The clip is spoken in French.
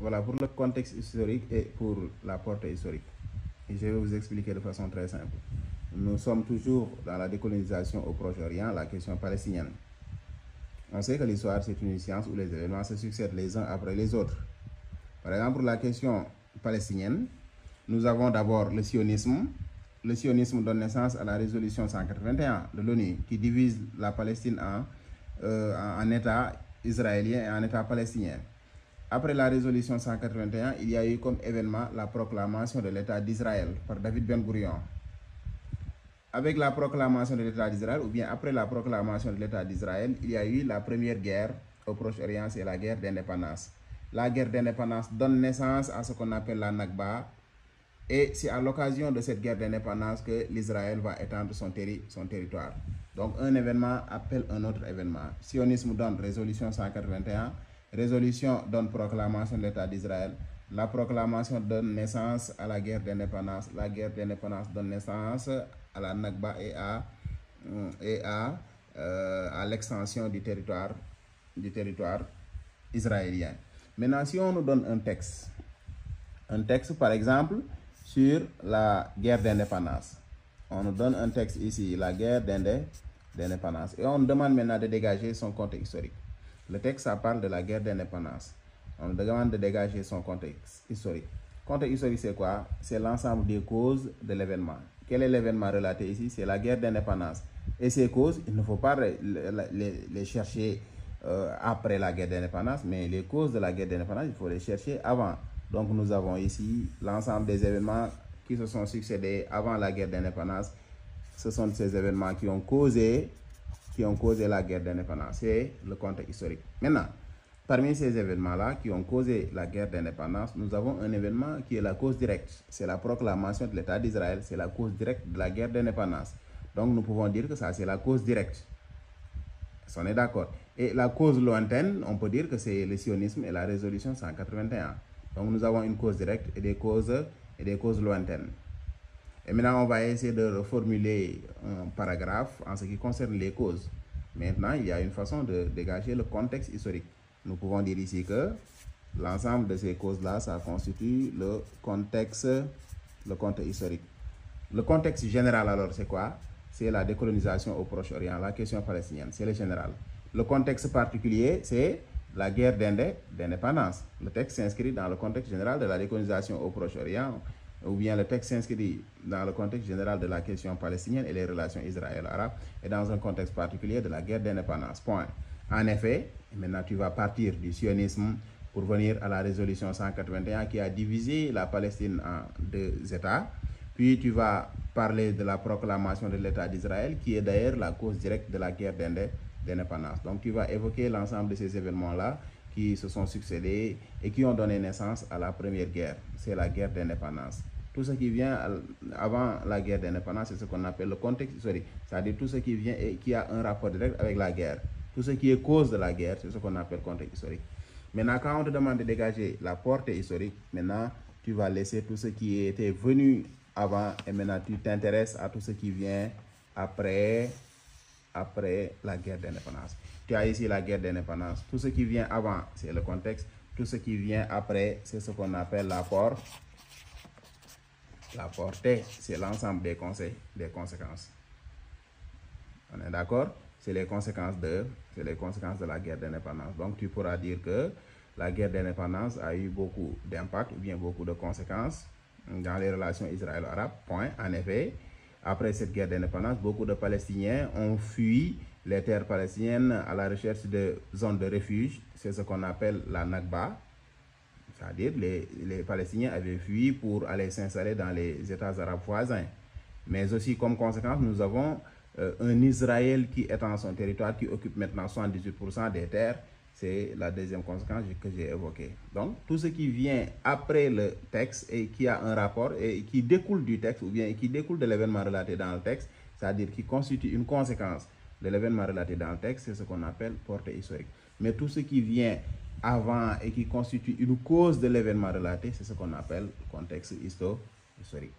Voilà pour le contexte historique et pour la portée historique. Et je vais vous expliquer de façon très simple. Nous sommes toujours dans la décolonisation au Proche-Orient, la question palestinienne. On sait que l'histoire, c'est une science où les événements se succèdent les uns après les autres. Par exemple, pour la question palestinienne, nous avons d'abord le sionisme. Le sionisme donne naissance à la résolution 181 de l'ONU qui divise la Palestine en État israélien et en État palestinien. Après la résolution 181, il y a eu comme événement la proclamation de l'État d'Israël par David Ben Gourion. Avec la proclamation de l'État d'Israël, ou bien après la proclamation de l'État d'Israël, il y a eu la première guerre au Proche-Orient, c'est la guerre d'indépendance. La guerre d'indépendance donne naissance à ce qu'on appelle la Nakba. Et c'est à l'occasion de cette guerre d'indépendance que l'Israël va étendre son territoire. Donc un événement appelle un autre événement. Sionisme donne résolution 181, résolution donne proclamation de l'État d'Israël, la proclamation donne naissance à la guerre d'indépendance, la guerre d'indépendance donne naissance à la Nakba et à l'extension du territoire israélien. Maintenant, si on nous donne un texte par exemple, sur la guerre d'indépendance. On nous donne un texte ici, la guerre d'indépendance. Et on nous demande maintenant de dégager son contexte historique. Le texte, ça parle de la guerre d'indépendance. On nous demande de dégager son contexte historique. Contexte historique, c'est quoi? C'est l'ensemble des causes de l'événement. Quel est l'événement relaté ici? C'est la guerre d'indépendance. Et ces causes, il ne faut pas les chercher après la guerre d'indépendance, mais les causes de la guerre d'indépendance, il faut les chercher avant. Donc nous avons ici l'ensemble des événements qui se sont succédés avant la guerre d'indépendance. Ce sont ces événements qui ont causé la guerre d'indépendance. C'est le contexte historique. Maintenant, parmi ces événements-là qui ont causé la guerre d'indépendance, nous avons un événement qui est la cause directe. C'est la proclamation de l'État d'Israël. C'est la cause directe de la guerre d'indépendance. Donc nous pouvons dire que ça, c'est la cause directe. On est d'accord. Et la cause lointaine, on peut dire que c'est le sionisme et la résolution 181. Donc nous avons une cause directe et des causes lointaines. Et maintenant, on va essayer de reformuler un paragraphe en ce qui concerne les causes. Maintenant, il y a une façon de dégager le contexte historique. Nous pouvons dire ici que l'ensemble de ces causes-là, ça constitue le contexte historique. Le contexte général, alors, c'est quoi? C'est la décolonisation au Proche-Orient, la question palestinienne, c'est le général. Le contexte particulier, c'est la guerre d'indépendance. Le texte s'inscrit dans le contexte général de la décolonisation au Proche-Orient, ou bien le texte s'inscrit dans le contexte général de la question palestinienne et les relations israélo-arabes, et dans un contexte particulier de la guerre d'indépendance. Point. En effet, maintenant tu vas partir du sionisme pour venir à la résolution 181 qui a divisé la Palestine en deux États. Puis tu vas parler de la proclamation de l'État d'Israël, qui est d'ailleurs la cause directe de la guerre d'indépendance. Donc tu vas évoquer l'ensemble de ces événements-là qui se sont succédés et qui ont donné naissance à la première guerre. C'est la guerre d'indépendance. Tout ce qui vient avant la guerre d'indépendance, c'est ce qu'on appelle le contexte historique. C'est-à-dire tout ce qui vient et qui a un rapport direct avec la guerre. Tout ce qui est cause de la guerre, c'est ce qu'on appelle contexte historique. Maintenant, quand on te demande de dégager la portée historique, maintenant, tu vas laisser tout ce qui était venu avant et maintenant tu t'intéresses à tout ce qui vient après la guerre d'indépendance. Tu as ici la guerre d'indépendance. Tout ce qui vient avant, c'est le contexte. Tout ce qui vient après, c'est ce qu'on appelle la portée, c'est l'ensemble des conséquences. On est d'accord? C'est les conséquences de la guerre d'indépendance. Donc tu pourras dire que la guerre d'indépendance a eu beaucoup d'impact ou bien beaucoup de conséquences dans les relations israélo-arabes. Point. En effet, après cette guerre d'indépendance, beaucoup de Palestiniens ont fui les terres palestiniennes à la recherche de zones de refuge. C'est ce qu'on appelle la Nakba. C'est-à-dire les Palestiniens avaient fui pour aller s'installer dans les États arabes voisins. Mais aussi comme conséquence, nous avons un Israël qui étend son territoire, qui occupe maintenant 78% des terres. C'est la deuxième conséquence que j'ai évoquée. Donc, tout ce qui vient après le texte et qui a un rapport et qui découle du texte ou bien qui découle de l'événement relaté dans le texte, c'est-à-dire qui constitue une conséquence de l'événement relaté dans le texte, c'est ce qu'on appelle portée historique. Mais tout ce qui vient avant et qui constitue une cause de l'événement relaté, c'est ce qu'on appelle contexte historique.